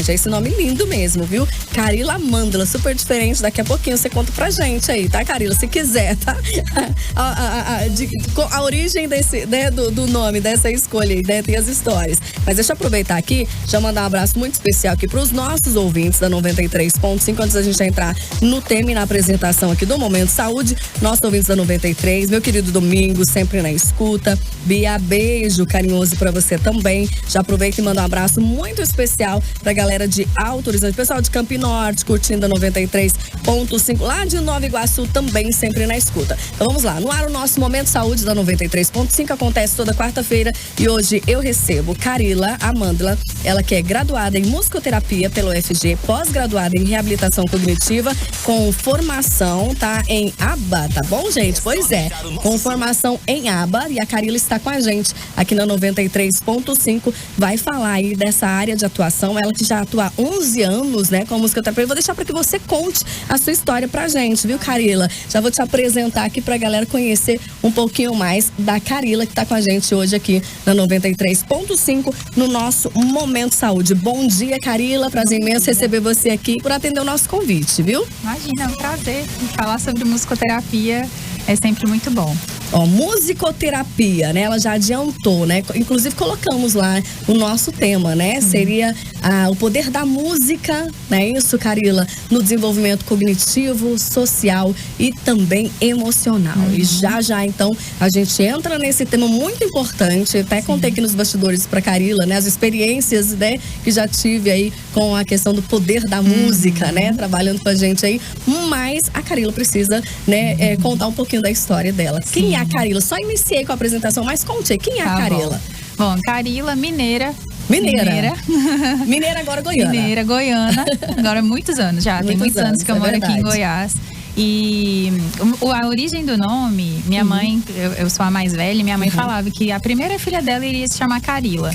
gente. É esse nome lindo mesmo, viu? Carila Amândula, super diferente. Daqui a pouquinho você conta pra gente aí, tá, Carila? Se quiser, tá? A origem desse, né, do nome, dessa escolha aí, né? Tem as histórias. Mas deixa eu aproveitar aqui, já mandar um abraço muito especial aqui pros nossos ouvintes da 93.5, antes da gente entrar no tema e na apresentação aqui do Momento Saúde. Nossos ouvintes da 93, meu querido Domingos, sempre na escuta. Bia, beijo carinhoso pra você também. Já aproveita e manda um abraço muito especial pra galera de Alto Horizonte, pessoal de Campo Norte, curtindo a 93.5, lá de Nova Iguaçu também, sempre na escuta. Então vamos lá, no ar o nosso Momento Saúde da 93.5, acontece toda quarta-feira e hoje eu recebo Carila Amândula, ela que é graduada em musicoterapia pelo UFG, pós-graduada em reabilitação cognitiva, com formação, tá, em ABA, tá bom, gente? Pois é, com formação em ABA, e a Carila está com a gente aqui na 93.5, vai falar aí dessa área de atuação, ela que já atua há 11 anos, né, com musicoterapia. Eu vou deixar para que você conte a sua história pra gente, viu, Carila? Já vou te apresentar aqui pra galera conhecer um pouquinho mais da Carila, que tá com a gente hoje aqui na 93.5, no nosso Momento Saúde. Bom dia, Carila, prazer imenso receber você aqui por atender o nosso convite, viu? Imagina, é um prazer. Falar sobre musicoterapia é sempre muito bom. Ó, musicoterapia, né? Ela já adiantou, né? Inclusive colocamos lá o nosso tema, né? Seria o poder da música, né? Isso, Carila, no desenvolvimento cognitivo, social e também emocional. E já, então, a gente entra nesse tema muito importante. Até contei aqui nos bastidores pra Carila, né? As experiências, né? Que já tive aí com a questão do poder da música, né? Trabalhando com a gente aí. Mas a Carila precisa, né? Contar um pouquinho da história dela. Quem é a Carila? Só iniciei com a apresentação, mas conte, quem é a Carila? Bom, Carila, mineira, agora goiana. Mineira, goiana. Agora muitos anos já. Tem muitos anos que eu moro aqui em Goiás. E a origem do nome, minha mãe, eu sou a mais velha, minha mãe falava que a primeira filha dela iria se chamar Carila.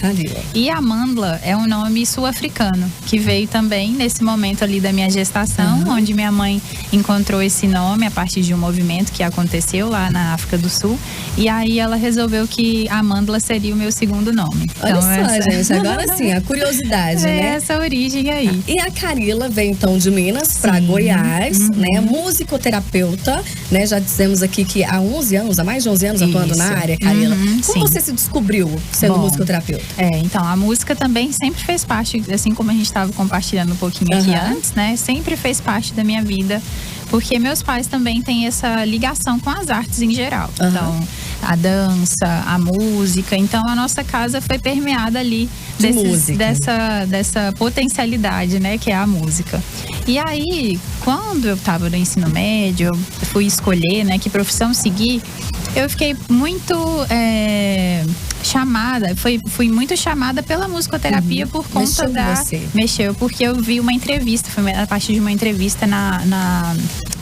E Amândula é um nome sul-africano, que veio também nesse momento ali da minha gestação, onde minha mãe encontrou esse nome a partir de um movimento que aconteceu lá na África do Sul. E aí ela resolveu que Amândula seria o meu segundo nome. Olha então, só, gente, agora sim, a curiosidade, né? Essa origem aí. E a Carila vem então de Minas para Goiás, né? Musicoterapeuta, né? Já dissemos aqui que há 11 anos, há mais de 11 anos atuando na área, Carila. Como você se descobriu sendo musicoterapeuta? Então, a música também sempre fez parte, assim como a gente estava compartilhando um pouquinho aqui antes, né? Sempre fez parte da minha vida, porque meus pais também têm essa ligação com as artes em geral. Então, a dança, a música. Então, a nossa casa foi permeada ali dessa potencialidade, né? Que é a música. E aí, quando eu estava no ensino médio, eu fui escolher, né, que profissão seguir, eu fiquei muito chamada, fui muito chamada pela musicoterapia por conta Mexeu, porque eu vi uma entrevista, foi a partir de uma entrevista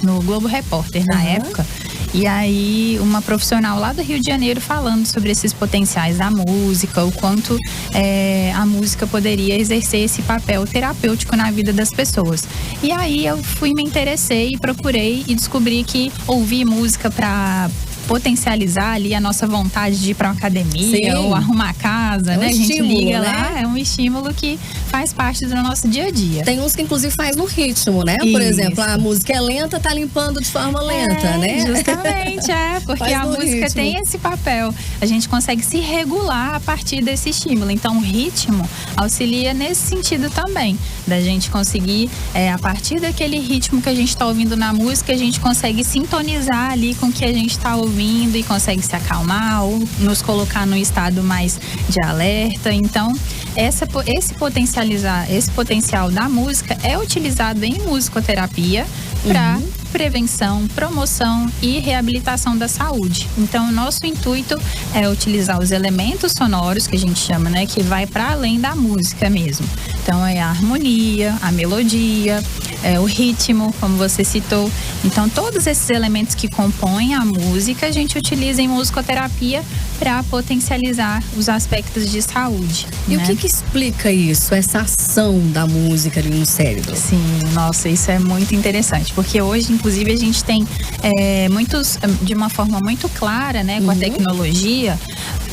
no Globo Repórter, na época. E aí, uma profissional lá do Rio de Janeiro falando sobre esses potenciais da música, o quanto a música poderia exercer esse papel terapêutico na vida das pessoas. E aí, eu me interessei, procurei e descobri que ouvir música para potencializar ali a nossa vontade de ir para uma academia ou arrumar a casa, né? A gente liga lá, é um estímulo que faz parte do nosso dia a dia. Tem uns que inclusive faz no ritmo, né? Por exemplo, a música é lenta, tá limpando de forma lenta, né? Justamente, porque a música tem esse papel. A gente consegue se regular a partir desse estímulo. Então, o ritmo auxilia nesse sentido também, da gente conseguir, a partir daquele ritmo que a gente está ouvindo na música, a gente consegue sintonizar ali com o que a gente está ouvindo e consegue se acalmar ou nos colocar num estado mais de alerta. Então, esse potencial da música é utilizado em musicoterapia para prevenção, promoção e reabilitação da saúde. Então, o nosso intuito é utilizar os elementos sonoros, que a gente chama, né, que vai para além da música mesmo. Então, é a harmonia, a melodia, o ritmo, como você citou. Então, todos esses elementos que compõem a música, a gente utiliza em musicoterapia para potencializar os aspectos de saúde. E o que explica isso, essa ação da música ali no cérebro? Sim, nossa, isso é muito interessante, porque hoje, inclusive, a gente tem muitos, de uma forma muito clara, né, com a tecnologia,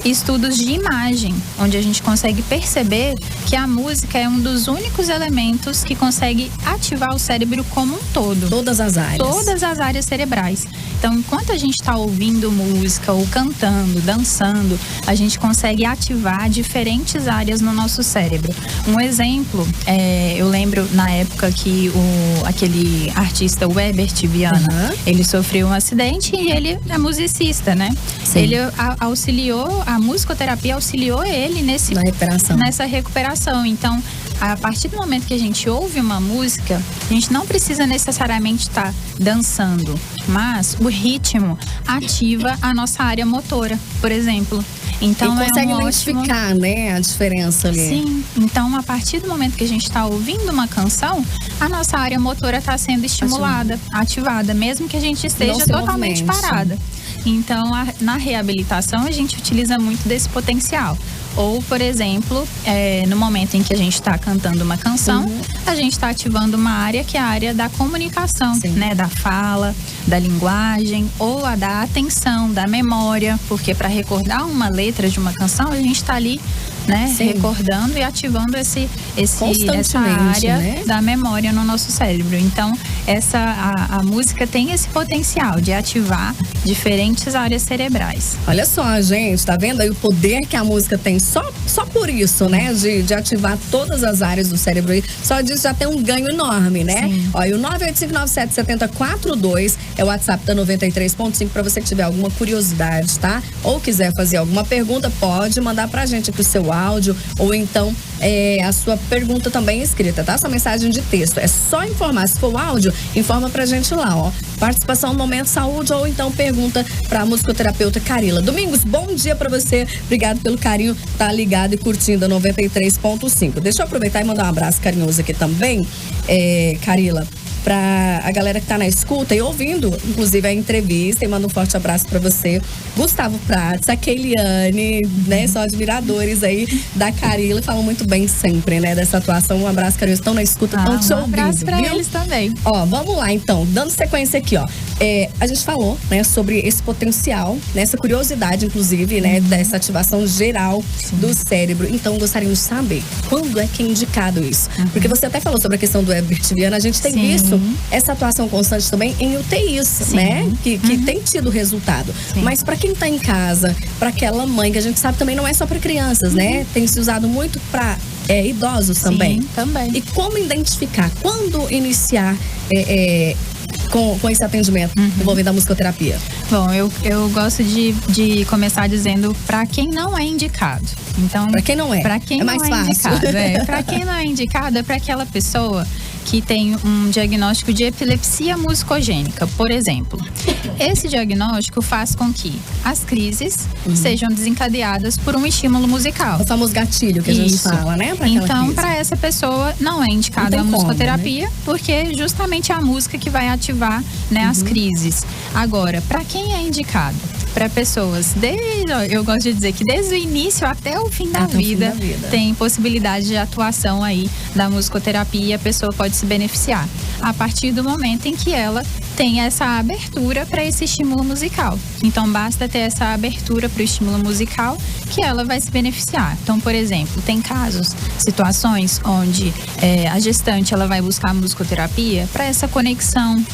estudos de imagem, onde a gente consegue perceber que a música é um dos únicos elementos que consegue ativar o cérebro como um todo. Todas as áreas. Todas as áreas cerebrais. Então, enquanto a gente está ouvindo música ou cantando, dançando, a gente consegue ativar diferentes áreas no nosso cérebro. Um exemplo, eu lembro na época que aquele artista, o Herbert Viana, ele sofreu um acidente e ele é musicista, né? Sim. Ele a musicoterapia auxiliou ele nessa recuperação. Então, a partir do momento que a gente ouve uma música, a gente não precisa necessariamente estar dançando, mas o ritmo ativa a nossa área motora, por exemplo. Então, e consegue identificar, né, a diferença ali. Sim, então a partir do momento que a gente está ouvindo uma canção, a nossa área motora está sendo estimulada, ativada, mesmo que a gente esteja totalmente parada. Então, na reabilitação, a gente utiliza muito desse potencial. Ou, por exemplo, no momento em que a gente está cantando uma canção, a gente está ativando uma área que é a área da comunicação, né? Da fala, da linguagem, ou a da atenção, da memória. Porque para recordar uma letra de uma canção, a gente está ali, né? Recordando e ativando essa área, né? Da memória no nosso cérebro. Então, a música tem esse potencial de ativar diferentes áreas cerebrais. Olha só, gente, tá vendo aí o poder que a música tem? Só por isso, né? De ativar todas as áreas do cérebro aí. Só disso já tem um ganho enorme, né? Olha, o 985977042 é o WhatsApp da 93.5 para você que tiver alguma curiosidade, tá? Ou quiser fazer alguma pergunta, pode mandar pra gente aqui o seu áudio ou então a sua pergunta também escrita, tá? Sua mensagem de texto. É só informar. Se for o áudio, informa pra gente lá, ó. Participação no Momento Saúde ou então pergunta pra musicoterapeuta Carila. Domingos, bom dia pra você. Obrigado pelo carinho. Tá ligado e curtindo a 93.5. Deixa eu aproveitar e mandar um abraço carinhoso aqui também, Carila, pra a galera que tá na escuta e ouvindo, inclusive, a entrevista, e manda um forte abraço pra você. Gustavo Prates, a Keiliane, né? São admiradores aí da Carila, falam muito bem sempre, né? Dessa atuação. Um abraço, carinhoso. Estão na escuta, estão te ouvindo. Um abraço pra eles também. Ó, vamos lá então, dando sequência aqui, ó. A gente falou, né, sobre esse potencial, né, essa curiosidade, inclusive, né, dessa ativação geral do cérebro. Então, gostaríamos de saber quando é que é indicado isso. Porque você até falou sobre a questão do Herbert Viana, a gente tem visto essa atuação constante também em UTIs, né? Que tem tido resultado. Mas para quem tá em casa, para aquela mãe, que a gente sabe também não é só para crianças, né? Tem se usado muito para idosos também. Também. E como identificar? Quando iniciar com esse atendimento envolvendo a musicoterapia? Bom, eu gosto de começar dizendo para quem não é indicado. Então, para quem não é, para quem mais não fácil. Indicado, para quem não é indicado, é para aquela pessoa que tem um diagnóstico de epilepsia musicogênica, por exemplo. Esse diagnóstico faz com que as crises sejam desencadeadas por um estímulo musical. O famoso gatilho que a gente fala, né? Então, para essa pessoa, não é indicada a musicoterapia, porque justamente é a música que vai ativar, né, as crises. Agora, para quem é indicado? Para pessoas, eu gosto de dizer que desde o início até o fim da vida, tem possibilidade de atuação aí da musicoterapia e a pessoa pode se beneficiar a partir do momento em que ela tem essa abertura para esse estímulo musical. Então, basta ter essa abertura para o estímulo musical que ela vai se beneficiar. Então, por exemplo, tem casos, situações onde a gestante ela vai buscar a musicoterapia para essa conexão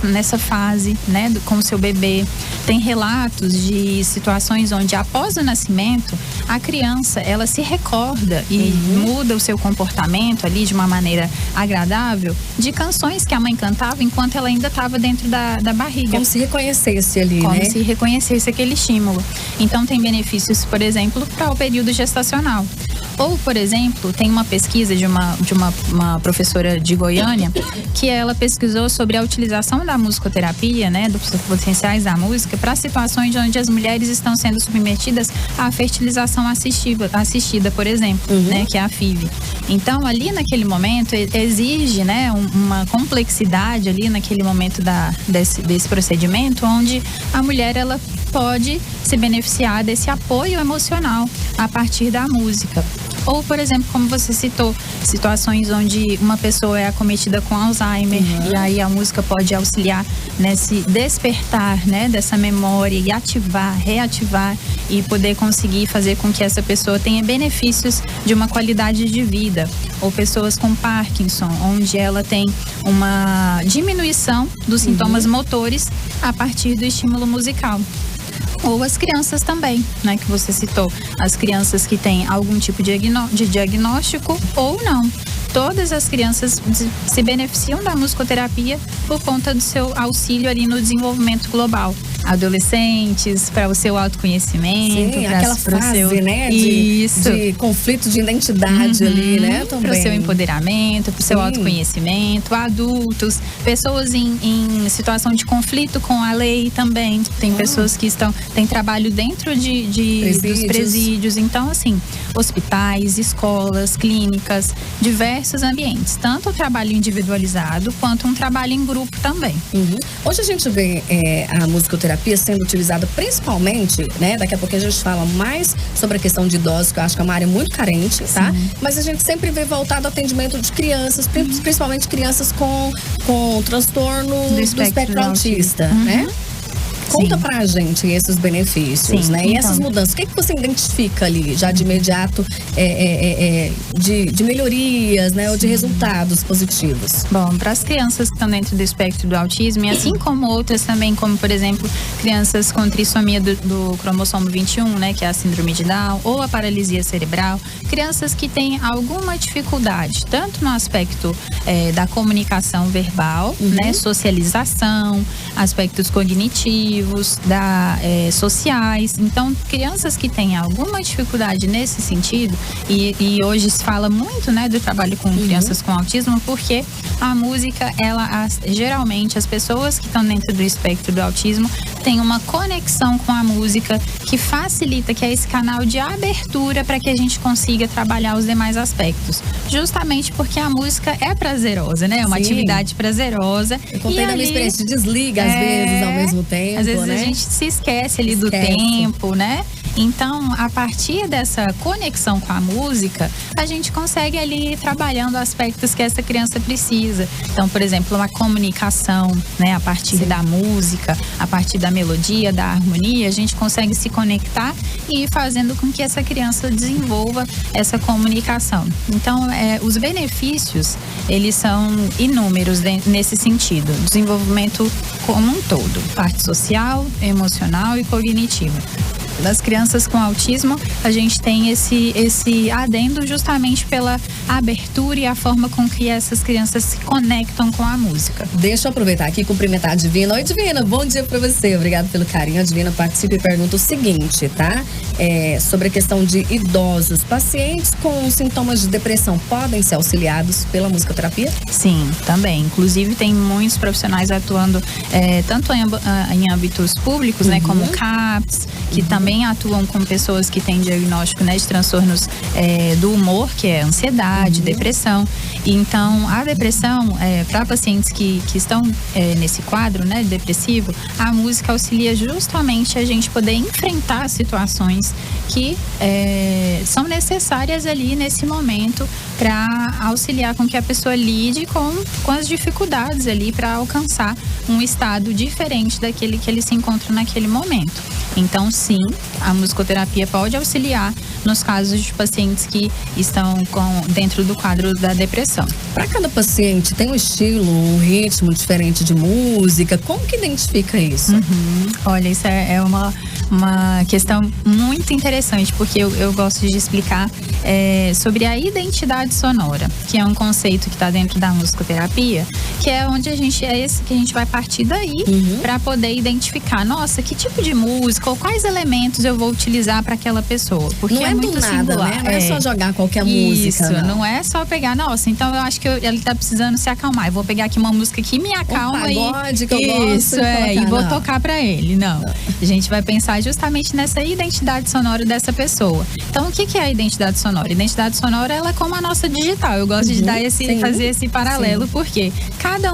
nessa fase, né, com o seu bebê. Tem relatos de situações onde após o nascimento a criança ela se recorda e muda o seu comportamento ali de uma maneira agradável de canções que a mãe cantava enquanto ela ainda estava dentro da barriga. Como se reconhecesse ali, Como né? se reconhecesse aquele estímulo. Então tem benefícios, por exemplo, para o período gestacional. Ou, por exemplo, tem uma pesquisa de uma professora de Goiânia que ela pesquisou sobre a utilização da musicoterapia, né, dos potenciais da música para situações onde as mulheres estão sendo submetidas à fertilização assistida, por exemplo, né, que é a FIV. Então, ali naquele momento exige, né, uma complexidade ali naquele momento desse procedimento, onde a mulher ela pode se beneficiar desse apoio emocional a partir da música. Ou, por exemplo, como você citou, situações onde uma pessoa é acometida com Alzheimer, e aí a música pode auxiliar nesse despertar, né, dessa memória e ativar, reativar e poder conseguir fazer com que essa pessoa tenha benefícios de uma qualidade de vida. Ou pessoas com Parkinson, onde ela tem uma diminuição dos sintomas motores a partir do estímulo musical. Ou as crianças também, né, que você citou. As crianças que têm algum tipo de diagnóstico ou não. Todas as crianças se beneficiam da musicoterapia por conta do seu auxílio ali no desenvolvimento global. Adolescentes, para o seu autoconhecimento. Sim, aquela fase, né? De conflito de identidade ali, né? Para o seu empoderamento, para o seu autoconhecimento. Adultos, pessoas em situação de conflito com a lei também. Tem pessoas que têm trabalho dentro dos presídios. Então, assim, hospitais, escolas, clínicas, diversos ambientes. Tanto o trabalho individualizado, quanto um trabalho em grupo também. Hoje a gente vê a musicoterapia sendo utilizada principalmente, né? Daqui a pouco a gente fala mais sobre a questão de idosos, que eu acho que é uma área muito carente, tá? Mas a gente sempre vê voltado ao atendimento de crianças, principalmente crianças com transtorno do espectro autista, né? Conta pra gente esses benefícios, né? E essas mudanças, o que você identifica ali, já de imediato, de melhorias, né? Ou de resultados positivos? Bom, para as crianças que estão dentro do espectro do autismo, e assim como outras também, como por exemplo, crianças com trissomia do cromossomo 21, né? Que é a síndrome de Down, ou a paralisia cerebral, crianças que têm alguma dificuldade, tanto no aspecto da comunicação verbal, né? Socialização, aspectos cognitivos, sociais. Então, crianças que têm alguma dificuldade nesse sentido, e hoje se fala muito, né, do trabalho com crianças com autismo, porque a música, geralmente as pessoas que estão dentro do espectro do autismo têm uma conexão com a música que facilita, que é esse canal de abertura para que a gente consiga trabalhar os demais aspectos. Justamente porque a música é prazerosa, né? É uma atividade prazerosa. Eu contei da minha experiência, desliga às vezes ao mesmo tempo. Às vezes, né, a gente se esquece ali do tempo, né? Então, a partir dessa conexão com a música, a gente consegue ali ir trabalhando aspectos que essa criança precisa. Então, por exemplo, uma comunicação, né, a partir da música, a partir da melodia, da harmonia, a gente consegue se conectar e ir fazendo com que essa criança desenvolva essa comunicação. Então, os benefícios, eles são inúmeros nesse sentido. Desenvolvimento como um todo, parte social, emocional e cognitiva. Das crianças com autismo, a gente tem esse adendo justamente pela abertura e a forma com que essas crianças se conectam com a música. Deixa eu aproveitar aqui e cumprimentar a Divina. Oi, Divina, bom dia pra você. Obrigada pelo carinho. A Divina participa e pergunta o seguinte, tá? Sobre a questão de idosos. Pacientes com sintomas de depressão podem ser auxiliados pela musicoterapia? Sim, também. Inclusive, tem muitos profissionais atuando tanto em âmbitos públicos, né, como CAPS, que também atuam com pessoas que têm diagnóstico, né, de transtornos do humor, que é ansiedade, depressão. E então, a depressão, para pacientes que estão nesse quadro, né, depressivo, a música auxilia justamente a gente poder enfrentar situações que são necessárias ali nesse momento para auxiliar com que a pessoa lide com as dificuldades ali para alcançar um estado diferente daquele que ele se encontra naquele momento. Então, sim, a musicoterapia pode auxiliar nos casos de pacientes que estão dentro do quadro da depressão. Para cada paciente tem um estilo, um ritmo diferente de música. Como que identifica isso? Olha, isso é uma questão muito interessante, porque eu gosto de explicar sobre a identidade sonora, que é um conceito que está dentro da musicoterapia, que é onde esse que a gente vai partir daí para poder identificar, nossa, que tipo de música ou quais elementos eu vou utilizar para aquela pessoa, porque não é muito do nada, singular, né? Não é só jogar qualquer música. Isso, não é só pegar, nossa, então eu acho que ele tá precisando se acalmar, eu vou pegar aqui uma música que me acalma pagode, que eu gosto, e vou tocar para ele. Não, a gente vai pensar trabalhar justamente nessa identidade sonora dessa pessoa. Então, o que é a identidade sonora? A identidade sonora, ela é como a nossa digital. Eu gosto de dar fazer esse paralelo, porque cada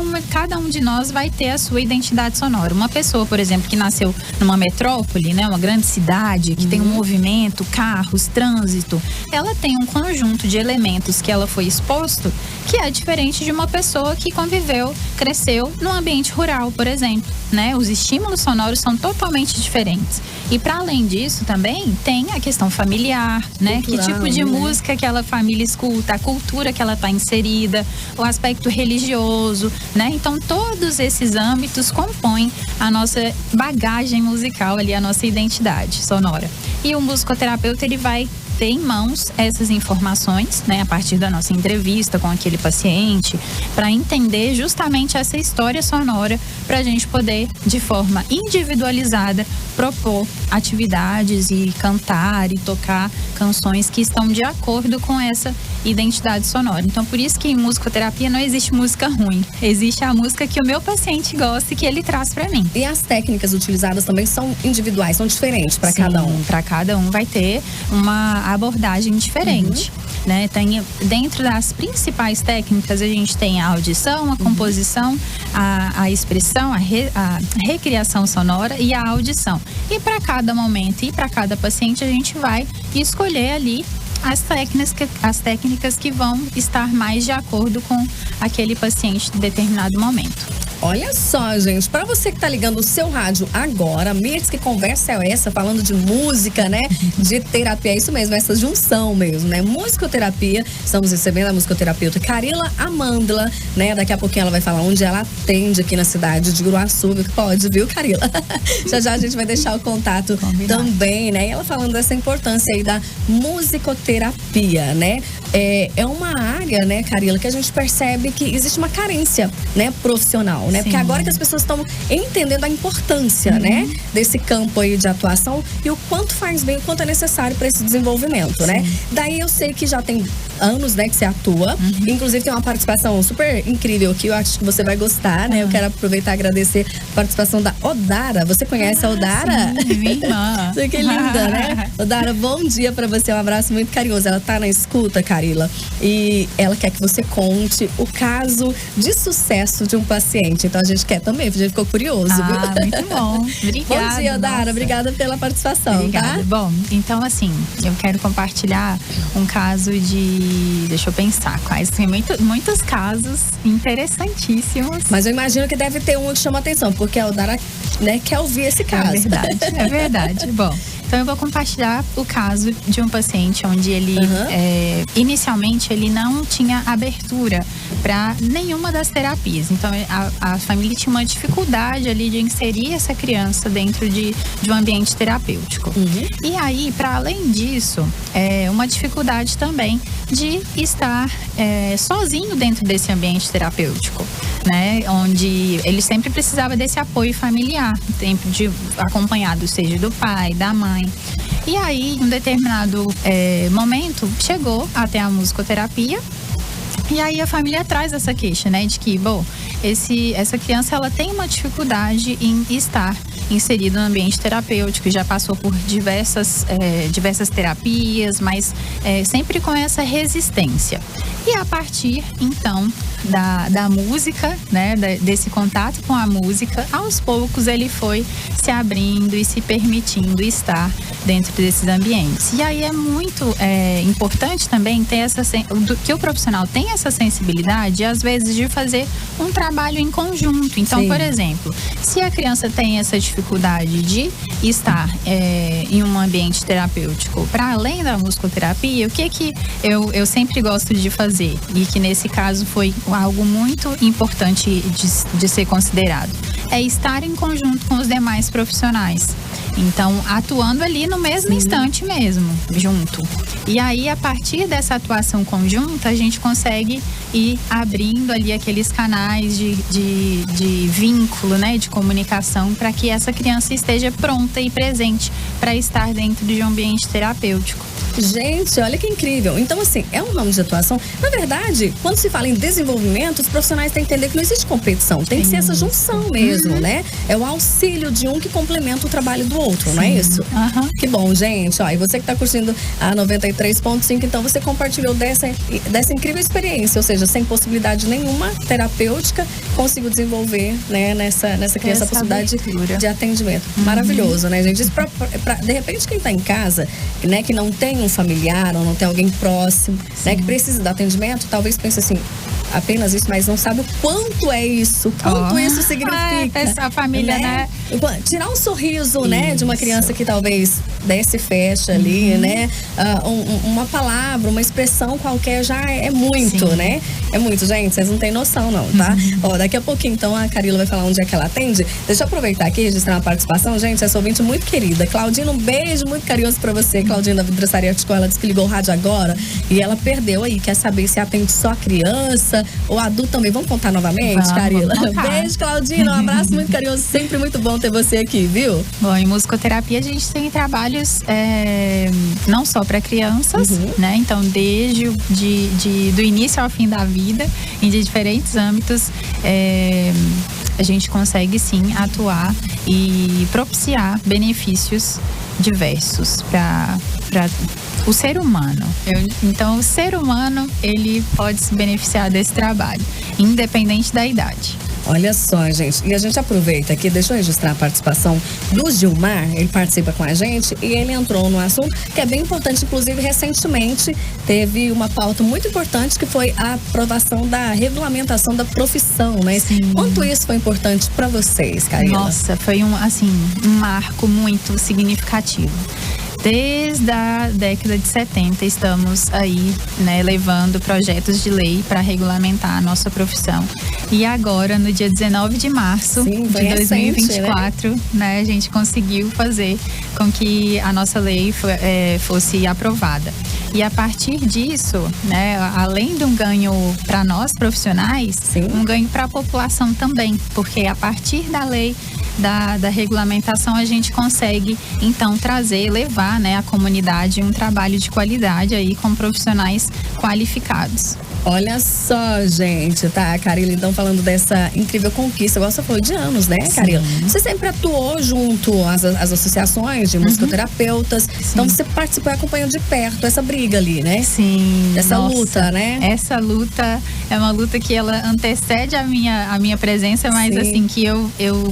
um de nós vai ter a sua identidade sonora. Uma pessoa, por exemplo, que nasceu numa metrópole, né, uma grande cidade, que tem um movimento, carros, trânsito, ela tem um conjunto de elementos que ela foi exposto, que é diferente de uma pessoa que conviveu, cresceu num ambiente rural, por exemplo, né? Os estímulos sonoros são totalmente diferentes. E para além disso também tem a questão familiar, né? Cultural, que tipo de música aquela família escuta, a cultura que ela está inserida, o aspecto religioso, né? Então todos esses âmbitos compõem a nossa bagagem musical ali, a nossa identidade sonora. E o musicoterapeuta, ele vai ter em mãos essas informações, né, a partir da nossa entrevista com aquele paciente, para entender justamente essa história sonora, para a gente poder, de forma individualizada, propor atividades e cantar e tocar canções que estão de acordo com essa identidade sonora. Então, por isso que em musicoterapia não existe música ruim. Existe a música que o meu paciente gosta e que ele traz para mim. E as técnicas utilizadas também são individuais, são diferentes para cada um? Para cada um vai ter uma abordagem diferente. Né? Tem, dentro das principais técnicas, a gente tem a audição, a composição, a expressão, a recriação sonora e a audição. E para cada momento e para cada paciente, a gente vai escolher ali as técnicas que vão estar mais de acordo com aquele paciente em determinado momento. Olha só, gente, para você que tá ligando o seu rádio agora, Mirtz, que conversa é essa, falando de música, né? De terapia, é isso mesmo, essa junção mesmo, né? Musicoterapia, estamos recebendo a musicoterapeuta Carila Amândula, né? Daqui a pouquinho ela vai falar onde ela atende aqui na cidade de Gruaçu, pode, viu, Carila? Já a gente vai deixar o contato também, né? E ela falando dessa importância aí da musicoterapia, né? É uma área, né, Carila, que a gente percebe que existe uma carência, né, profissional, né? Sim. Porque agora que as pessoas estão entendendo a importância, né, desse campo aí de atuação e o quanto faz bem, o quanto é necessário para esse desenvolvimento, né? Daí eu sei que já tem anos, né, que você atua. Inclusive tem uma participação super incrível que eu acho que você vai gostar, né? Eu quero aproveitar e agradecer a participação da Odara. Você conhece a Odara? Sim, minha irmã. Que linda, né? Odara, bom dia pra você, um abraço muito carinhoso. Ela tá na escuta, Carila, e ela quer que você conte o caso de sucesso de um paciente. Então a gente quer também, a gente ficou curioso, viu? Muito bom. Obrigada. Bom dia, Odara. Obrigada pela participação, Obrigada. Tá? Bom, então assim, eu quero compartilhar um caso de... Deixa eu pensar quais. Tem muitos casos interessantíssimos. Mas eu imagino que deve ter um que chama atenção, porque a Odara, né, quer ouvir esse caso. É verdade. Bom, então eu vou compartilhar o caso de um paciente onde ele, inicialmente, ele não tinha abertura para nenhuma das terapias. Então a família tinha uma dificuldade ali de inserir essa criança dentro de um ambiente terapêutico. E aí, para além disso, uma dificuldade também de estar sozinho dentro desse ambiente terapêutico, né? Onde ele sempre precisava desse apoio familiar, tempo de acompanhado, seja do pai, da mãe. E aí, em um determinado momento, chegou até a musicoterapia. E aí a família traz essa queixa, né? De que, bom, essa criança, ela tem uma dificuldade em estar inserida no ambiente terapêutico, já passou por diversas terapias, mas sempre com essa resistência. E a partir, então, da música, né, desse contato com a música, aos poucos ele foi se abrindo e se permitindo estar dentro desses ambientes. E aí é muito importante também ter que o profissional tenha essa sensibilidade, às vezes, de fazer um trabalho em conjunto. Então, por exemplo, se a criança tem essa dificuldade de estar em um ambiente terapêutico, para além da musicoterapia, o que eu sempre gosto de fazer, e que nesse caso foi algo muito importante de ser considerado, é estar em conjunto com os demais profissionais. Então, atuando ali no mesmo instante mesmo, junto. E aí, a partir dessa atuação conjunta, a gente consegue ir abrindo ali aqueles canais de vínculo, né, de comunicação, para que essa criança esteja pronta e presente para estar dentro de um ambiente terapêutico. Gente, olha que incrível. Então, assim, é um ramo de atuação. Na verdade, quando se fala em desenvolvimento, os profissionais têm que entender que não existe competição. Tem que ser essa junção mesmo, né? É o auxílio de um que complementa o trabalho do outro, não é isso? Que bom, gente. Ó, e você que está curtindo a 93.5, então você compartilhou dessa incrível experiência. Ou seja, sem possibilidade nenhuma terapêutica, conseguiu desenvolver, né, nessa criança a possibilidade de atendimento. Maravilhoso, né, gente? Isso de repente, quem está em casa, né, que não tem um familiar ou não tem alguém próximo, né, que precisa de atendimento, talvez pense assim, apenas isso, mas não sabe o quanto é isso, quanto isso significa. A família, né? Tirar um sorriso, né, de uma criança que talvez desce e fecha ali, né? Uma palavra, uma expressão qualquer já é muito, né? É muito, gente, vocês não têm noção não, tá? Ó, daqui a pouquinho, então, a Carila vai falar onde é que ela atende. Deixa eu aproveitar aqui e registrar uma participação, gente, essa ouvinte muito querida. Claudina, um beijo muito carinhoso pra você. Claudina da Vidraçaria Articol, ela disse que ligou o rádio agora e ela perdeu aí, quer saber se atende só criança ou adulto também. Vamos contar novamente, Carila? Beijo, Claudina, um abraço muito carinhoso, sempre muito bom ter você aqui, viu? Bom, em musicoterapia a gente tem trabalhos não só para crianças, né? Então, desde do início ao fim da vida, em diferentes âmbitos, a gente consegue sim atuar e propiciar benefícios diversos para o ser humano. Então, o ser humano, ele pode se beneficiar desse trabalho, independente da idade. Olha só, gente, e a gente aproveita aqui, deixa eu registrar a participação do Gilmar, ele participa com a gente e ele entrou no assunto que é bem importante, inclusive recentemente teve uma pauta muito importante que foi a aprovação da regulamentação da profissão, né? Sim. Quanto isso foi importante para vocês, Carila? Nossa, foi um marco muito significativo. Desde a década de 70 estamos aí, né, levando projetos de lei para regulamentar a nossa profissão. E agora, no dia 19 de março de 2024, né, a gente conseguiu fazer com que a nossa lei fosse aprovada. E a partir disso, né, além de um ganho para nós profissionais, um ganho para a população também, porque a partir da lei, da regulamentação, a gente consegue então levar, né, à comunidade um trabalho de qualidade aí com profissionais qualificados. Olha só, gente, tá? A Carila, então, falando dessa incrível conquista. Igual você falou, de anos, né, Carila? Você sempre atuou junto às associações de musicoterapeutas. Sim. Então, você participou e acompanhou de perto essa briga ali, né? Sim. Essa luta, né? Essa luta é uma luta que ela antecede a minha presença, mas assim, que eu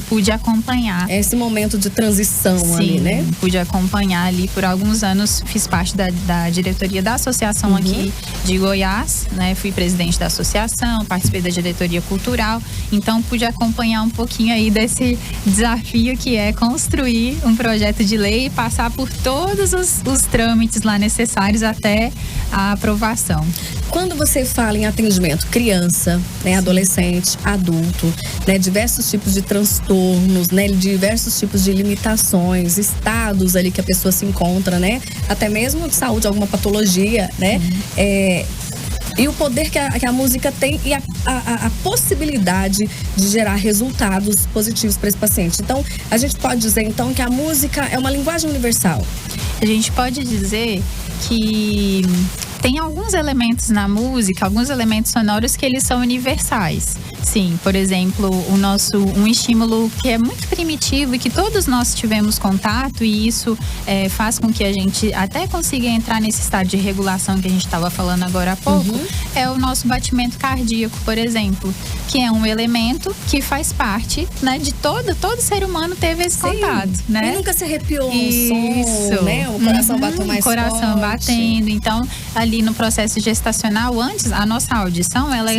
pude acompanhar. Esse momento de transição ali, né? Pude acompanhar ali por alguns anos. Fiz parte da diretoria da associação aqui de Goiás, né? Fui presidente da associação, participei da diretoria cultural, então pude acompanhar um pouquinho aí desse desafio que é construir um projeto de lei e passar por todos os trâmites lá necessários até a aprovação. Quando você fala em atendimento, criança, né, adolescente, adulto, né, diversos tipos de transtornos, né, diversos tipos de limitações, estados ali que a pessoa se encontra, né, até mesmo de saúde, alguma patologia, né, e o poder que a música tem e a possibilidade de gerar resultados positivos para esse paciente. Então, a gente pode dizer, então, que a música é uma linguagem universal. A gente pode dizer que tem alguns elementos na música, alguns elementos sonoros que eles são universais. Sim, por exemplo, um estímulo que é muito primitivo e que todos nós tivemos contato, e isso faz com que a gente até consiga entrar nesse estado de regulação que a gente estava falando agora há pouco, é o nosso batimento cardíaco, por exemplo, que é um elemento que faz parte, né, de todo ser humano teve esse contato, né? E nunca se arrepiou um som, né? O coração bateu mais forte. O coração batendo. Então, ali no processo gestacional, antes, a nossa audição, ela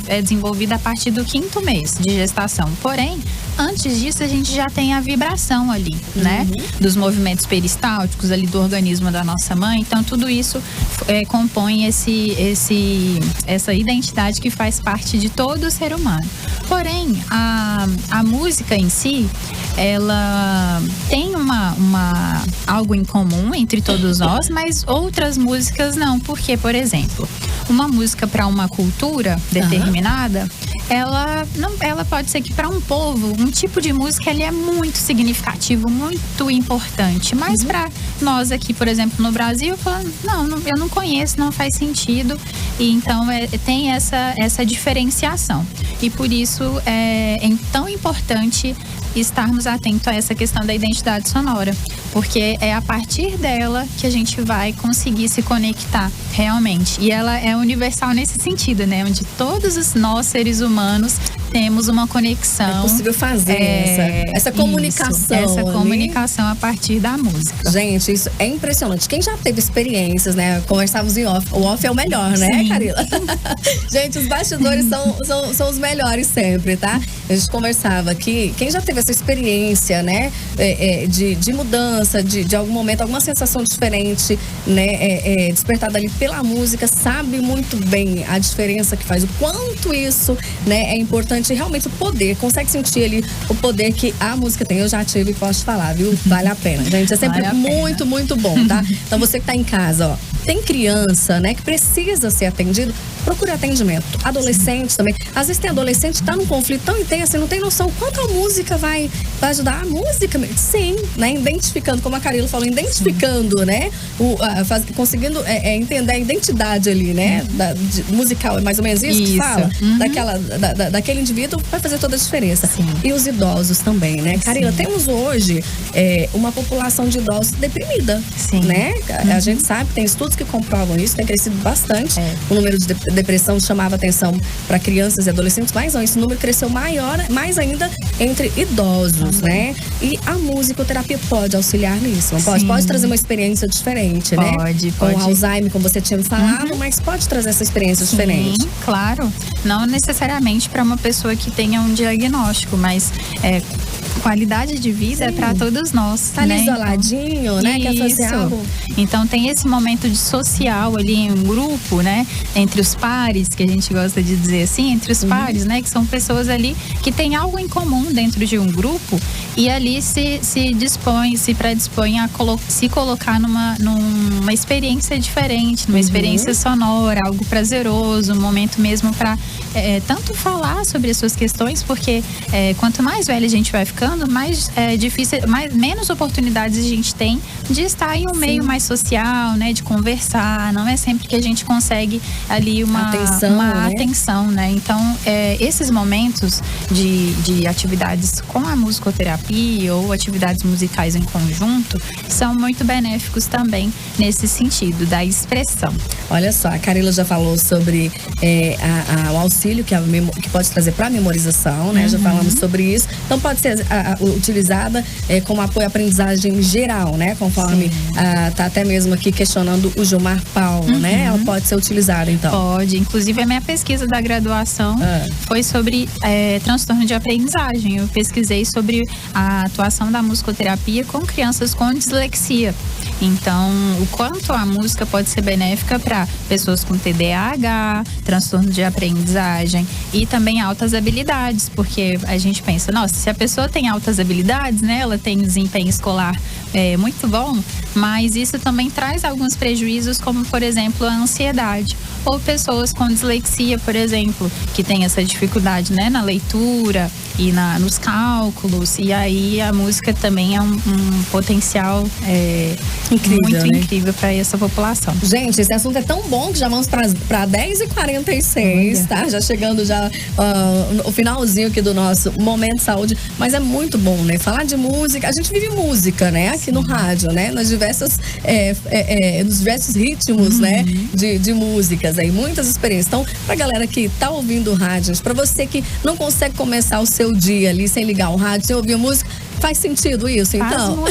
é desenvolvida a partir do 5º mês de gestação. Porém, antes disso a gente já tem a vibração ali, né? Dos movimentos peristálticos ali do organismo da nossa mãe. Então tudo isso compõe essa identidade que faz parte de todo o ser humano. Porém, a música em si, ela tem algo em comum entre todos nós, mas outras músicas não. Porque, por exemplo, uma música para uma cultura determinada, ela pode ser que para um povo, um tipo de música ele é muito significativo, muito importante. Mas para nós aqui, por exemplo, no Brasil, eu não conheço, não faz sentido. E então tem essa diferenciação. E por isso é tão importante estarmos atentos a essa questão da identidade sonora, porque é a partir dela que a gente vai conseguir se conectar realmente. E ela é universal nesse sentido, né? Onde todos nós, seres humanos, temos uma conexão. É possível fazer essa comunicação. Essa comunicação a partir da música. Gente, isso é impressionante. Quem já teve experiências, né? Conversávamos em off. O off é o melhor, né, Carila? Gente, os bastidores são os melhores sempre, tá? A gente conversava aqui. Quem já teve essa experiência, né? De mudança, de algum momento, alguma sensação diferente, né? Despertada ali pela música, sabe muito bem a diferença que faz, o quanto isso, né? É importante. Realmente o poder, consegue sentir ali o poder que a música tem. Eu já tive e posso falar, viu? Vale a pena, gente. É sempre muito, muito bom, tá? Então você que tá em casa, ó, tem criança, né, que precisa ser atendido, procure atendimento. Adolescente também. Às vezes tem adolescente que tá num conflito tão intenso, não tem noção quanto a música vai ajudar. A música, sim, né? Identificando, como a Carila falou, identificando, né? Conseguindo entender a identidade ali, né? Musical, é mais ou menos isso que fala? Daquele indivíduo vai fazer toda a diferença. Sim. E os idosos também, né? Carila, temos hoje uma população de idosos deprimida, né? A gente sabe, tem estudos que comprovam isso, tem crescido bastante. O número de depressão chamava atenção para crianças e adolescentes, mas não, esse número cresceu mais ainda entre idosos, né? E a musicoterapia pode auxiliar nisso, não pode? Pode trazer uma experiência diferente, né? Pode. Com o Alzheimer, como você tinha me falado, mas pode trazer essa experiência diferente. Sim, claro. Não necessariamente para uma pessoa que tenha um diagnóstico, mas qualidade de vida é para todos nós. Tá ali isoladinho, né? Quer fazer algo. Então tem esse momento de social ali em um grupo, né? Entre os pares, que a gente gosta de dizer assim, entre os pares, né? Que são pessoas ali que têm algo em comum dentro de um grupo e ali se predispõe a se colocar numa experiência diferente, numa experiência sonora, algo prazeroso, um momento mesmo para tanto falar sobre as suas questões, porque quanto mais velha a gente vai ficando, mais difícil, menos oportunidades a gente tem de estar em um meio mais social, né? De conversar. Não é sempre que a gente consegue ali uma atenção, né? Então, esses momentos de atividades com a musicoterapia ou atividades musicais em conjunto são muito benéficos também nesse sentido da expressão. Olha só, a Carila já falou sobre o auxílio que pode trazer para a memorização, né? Já falamos sobre isso. Então pode ser utilizada como apoio à aprendizagem geral, né? Conforme tá até mesmo aqui questionando o Gilmar Paulo, né? Ela pode ser utilizada, então. Pode. Inclusive, a minha pesquisa da graduação foi sobre transtorno de aprendizagem. Eu pesquisei sobre a atuação da musicoterapia com crianças com dislexia. Então, o quanto a música pode ser benéfica para pessoas com TDAH, transtorno de aprendizagem e também altas habilidades, porque a gente pensa, nossa, se a pessoa tem altas habilidades, né, ela tem desempenho escolar muito bom, mas isso também traz alguns prejuízos, como, por exemplo, a ansiedade. Ou pessoas com dislexia, por exemplo, que tem essa dificuldade, né, na leitura e nos cálculos. E aí a música também é um potencial muito incrível para essa população. Gente, esse assunto é tão bom que já vamos para 10h46, tá? Já chegando o finalzinho aqui do nosso Momento Saúde. Mas é muito bom, né? Falar de música. A gente vive música, né? Aqui no rádio, né? Nos diversos ritmos, né? De músicas aí. Muitas experiências. Então, pra galera que tá ouvindo o rádio, pra você que não consegue começar o seu dia ali sem ligar o rádio, sem ouvir música, faz sentido isso, então?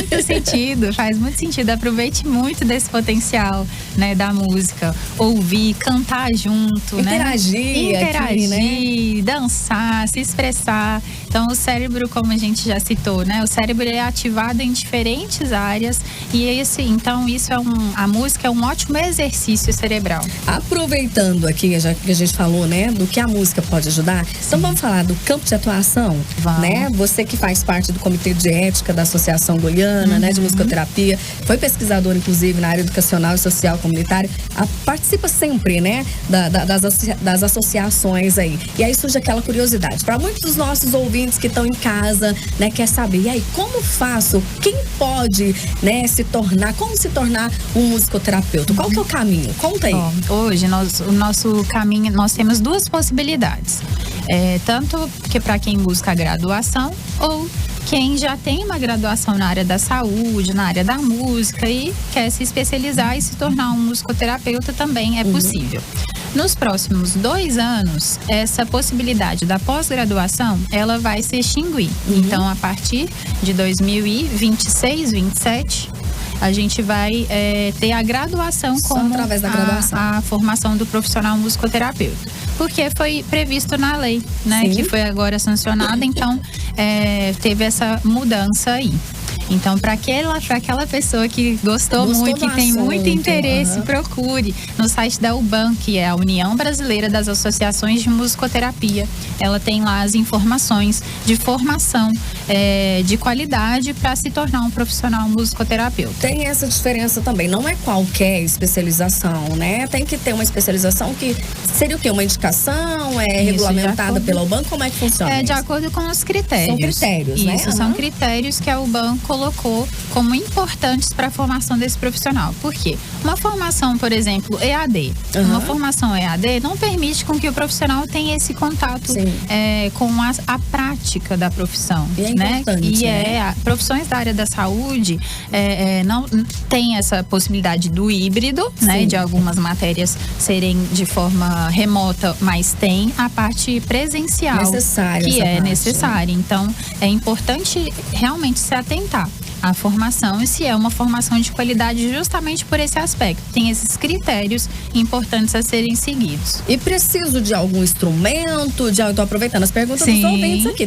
Faz muito sentido. Aproveite muito desse potencial, né, da música. Ouvir, cantar junto, interagir, né? Aqui, né? Dançar, se expressar. Então, o cérebro, como a gente já citou, né? O cérebro é ativado em diferentes áreas e então isso a música é um ótimo exercício cerebral. Aproveitando aqui, já que a gente falou, né, do que a música pode ajudar, então vamos falar do campo de atuação, né? Você que faz parte do Comitê de Ética da Associação Goiana, né, de Musicoterapia, foi pesquisador, inclusive, na área educacional e social comunitária, participa sempre, né, das associações aí. E aí surge aquela curiosidade. Para muitos dos nossos ouvintes que estão em casa, né, quer saber, e aí, como faço? Quem pode, né, como se tornar um musicoterapeuta? Qual que é o caminho? Conta aí. Bom, hoje, o nosso caminho, nós temos duas possibilidades. Tanto que para quem busca a graduação ou quem já tem uma graduação na área da saúde, na área da música e quer se especializar e se tornar um musicoterapeuta também é possível. Nos próximos 2 anos, essa possibilidade da pós-graduação, ela vai se extinguir. Então, a partir de 2026, 27, a gente vai ter a graduação como através da graduação. A formação do profissional musicoterapeuta. Porque foi previsto na lei, né? Que foi agora sancionada, então teve essa mudança aí. Então, para aquela pessoa que gostou muito, que tem muito interesse, procure no site da UBAM, que é a União Brasileira das Associações de Musicoterapia. Ela tem lá as informações de formação de qualidade para se tornar um profissional musicoterapeuta. Tem essa diferença também, não é qualquer especialização, né? Tem que ter uma especialização que seria o quê? Uma indicação? Regulamentada pela UBAM? Como é que funciona? De acordo com os critérios. São critérios, né? Isso, são critérios que a UBAM colocou como importantes para a formação desse profissional. Por quê? Uma formação, por exemplo, EAD. Uma formação EAD não permite com que o profissional tenha esse contato com a prática da profissão. E é importante, profissões da área da saúde não tem essa possibilidade do híbrido, né? De algumas matérias serem de forma remota, mas tem a parte presencial que é necessária. Então, é importante realmente se atentar à formação e se é uma formação de qualidade justamente por esse aspecto. Tem esses critérios importantes a serem seguidos. E preciso de algum instrumento? Tô aproveitando as perguntas dos ouvintes aqui.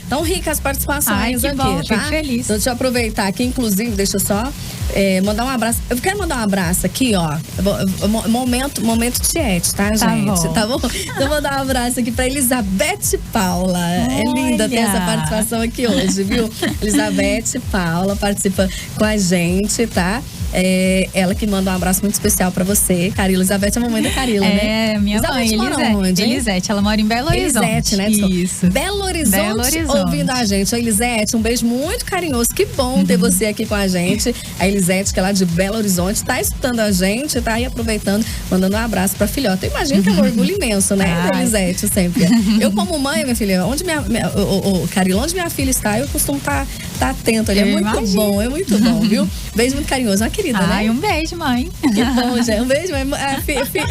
Tão ricas as participações aqui, bom, tá? Fico feliz. Então, deixa eu aproveitar aqui, inclusive, deixa eu só mandar um abraço. Eu quero mandar um abraço aqui, ó. Momento tiete, tá, gente? Tá bom? Então, vou dar um abraço aqui pra Elizabeth Paula. É linda ter essa participação aqui hoje, viu? Elizabeth Paula participa com a gente, tá? Ela que manda um abraço muito especial pra você, Carila. Elizabeth é a mamãe da Carila, né? Minha Elizabeth mãe, onde, Elisete, ela mora em Belo Horizonte. Elisete, né? Isso. Belo Horizonte ouvindo a gente. A Elisete, um beijo muito carinhoso. Que bom ter você aqui com a gente. A Elisete, que é lá de Belo Horizonte, tá escutando a gente, tá aí aproveitando, mandando um abraço pra filhota. Eu imagino que é um orgulho imenso, né? Da Elisete, sempre. Eu, como mãe, minha filha, Carila, onde minha filha está, eu costumo tá atento ali. É muito bom, viu? Beijo muito carinhoso. Uma querida, né? Um beijo, mãe. Que bom, já. Um beijo, mãe.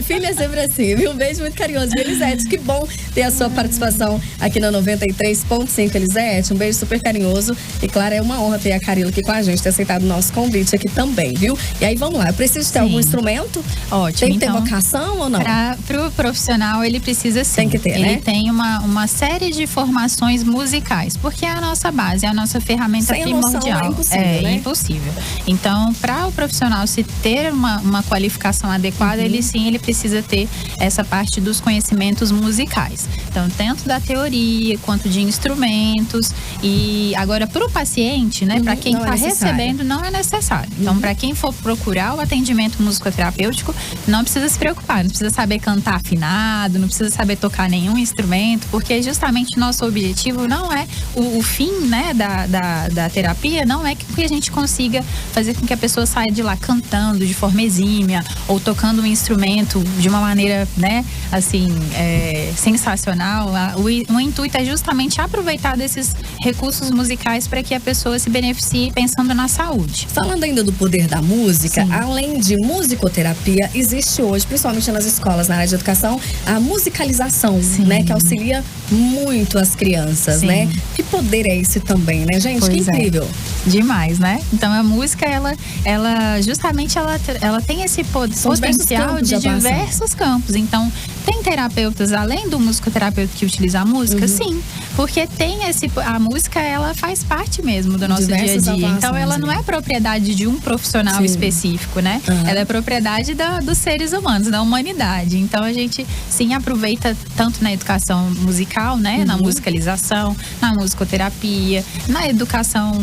Filha é sempre assim, viu? Um beijo muito carinhoso. Elisete, que bom ter a sua participação aqui na 93.5, Elisete. Um beijo super carinhoso. E, claro, é uma honra ter a Carila aqui com a gente, ter aceitado o nosso convite aqui também, viu? E aí, vamos lá. Eu preciso ter algum instrumento? Ótimo. Tem que ter vocação ou não? Pro profissional, ele precisa sim. Tem que ter, Ele tem uma série de formações musicais, porque é a nossa base, é a nossa ferramenta primordial. É impossível, né? Impossível. Então, para o profissional se ter uma qualificação adequada, ele precisa ter essa parte dos conhecimentos musicais. Então, tanto da teoria quanto de instrumentos. E agora, para o paciente, né, para quem está recebendo, não é necessário. Então, para quem for procurar o atendimento musicoterapêutico, não precisa se preocupar, não precisa saber cantar afinado, não precisa saber tocar nenhum instrumento, porque justamente nosso objetivo não é o fim, né, da terapia, não é que a gente consiga fazer com que a pessoa saia de lá cantando de forma exímia ou tocando um instrumento de uma maneira, né, assim, sensacional. O intuito é justamente aproveitar desses recursos musicais para que a pessoa se beneficie pensando na saúde. Falando ainda do poder da música, além de musicoterapia, existe hoje, principalmente nas escolas, na área de educação, a musicalização, né, que auxilia muito as crianças, né? Que poder é esse também, né, gente? Que incrível. Demais, né? Então a música, ela justamente ela tem esse potencial de diversos campos. Então Tem terapeutas, além do musicoterapeuta, que utiliza a música? Sim, porque a música, ela faz parte mesmo do nosso dia a dia. Então, ela não é propriedade de um profissional específico, né? Ela é propriedade dos seres humanos, da humanidade. Então, a gente, sim, aproveita tanto na educação musical, né? Na musicalização, na musicoterapia, na educação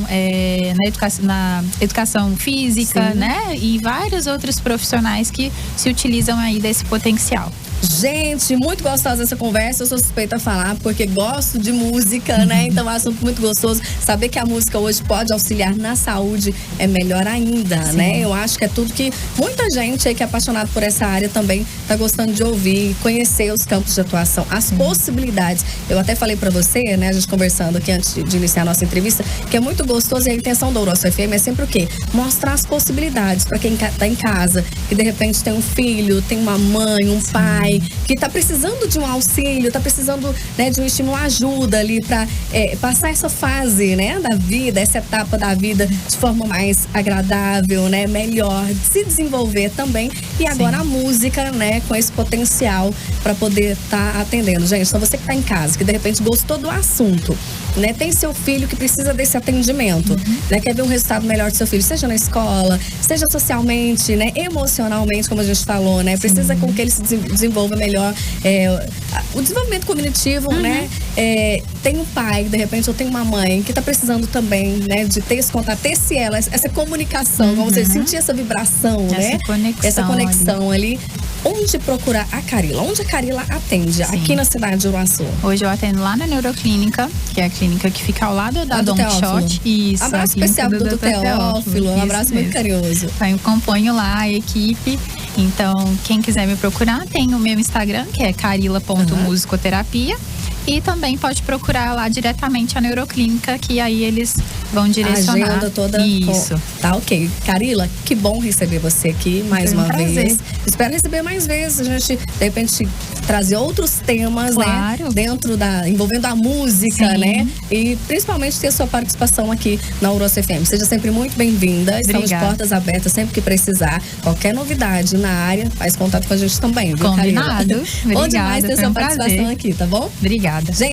física, né? E vários outros profissionais que se utilizam aí desse potencial. Gente, muito gostosa essa conversa. Eu sou suspeita a falar porque gosto de música, né? Então é um assunto muito gostoso. Saber que a música hoje pode auxiliar na saúde é melhor ainda, né? Eu acho que é tudo que muita gente aí que é apaixonado por essa área também tá gostando de ouvir, conhecer os campos de atuação, as possibilidades. Eu até falei pra você, né? A gente conversando aqui antes de iniciar a nossa entrevista, que é muito gostoso, e a intenção do Oroço FM é sempre o quê? Mostrar as possibilidades pra quem tá em casa, que de repente tem um filho, tem uma mãe, um pai, que tá precisando de um auxílio, tá precisando, né, de um estímulo, ajuda ali pra passar essa fase, né, da vida, essa etapa da vida de forma mais agradável, né, melhor, de se desenvolver também. E agora a música, né, com esse potencial pra poder tá atendendo. Gente, então você que tá em casa, que de repente gostou do assunto, né, tem seu filho que precisa desse atendimento, né, quer ver um resultado melhor do seu filho, seja na escola, seja socialmente, né, emocionalmente, como a gente falou, né, precisa com que ele se desenvolva melhor o desenvolvimento cognitivo, né? Tem um pai, de repente, ou tem uma mãe que tá precisando também, né, de ter esse contato, ter esse ela, essa comunicação, vamos dizer, sentir essa vibração, né? Essa conexão ali. Onde procurar a Carila? Onde a Carila atende aqui na cidade de Uruaçu? Hoje eu atendo lá na Neuroclínica, que é a clínica que fica ao lado da Dom Quixote. Isso. Abraço especial do Dr. Teófilo. Um abraço muito carinhoso. Eu acompanho lá a equipe. Então, quem quiser me procurar, tem o meu Instagram, que é carila.musicoterapia. E também pode procurar lá diretamente a Neuroclínica, que aí eles vão direcionar. A agenda toda. Isso. Tá, ok. Carila, que bom receber você aqui mais uma vez. Espero receber mais vezes. A gente, de repente, trazer outros temas, né? Envolvendo a música, né? E principalmente ter sua participação aqui na Oroço FM. Seja sempre muito bem-vinda. Estamos de portas abertas sempre que precisar. Qualquer novidade na área, faz contato com a gente também, viu, Combinado. Carila? Bom demais ter sua participação aqui, tá bom? Obrigada. Gente,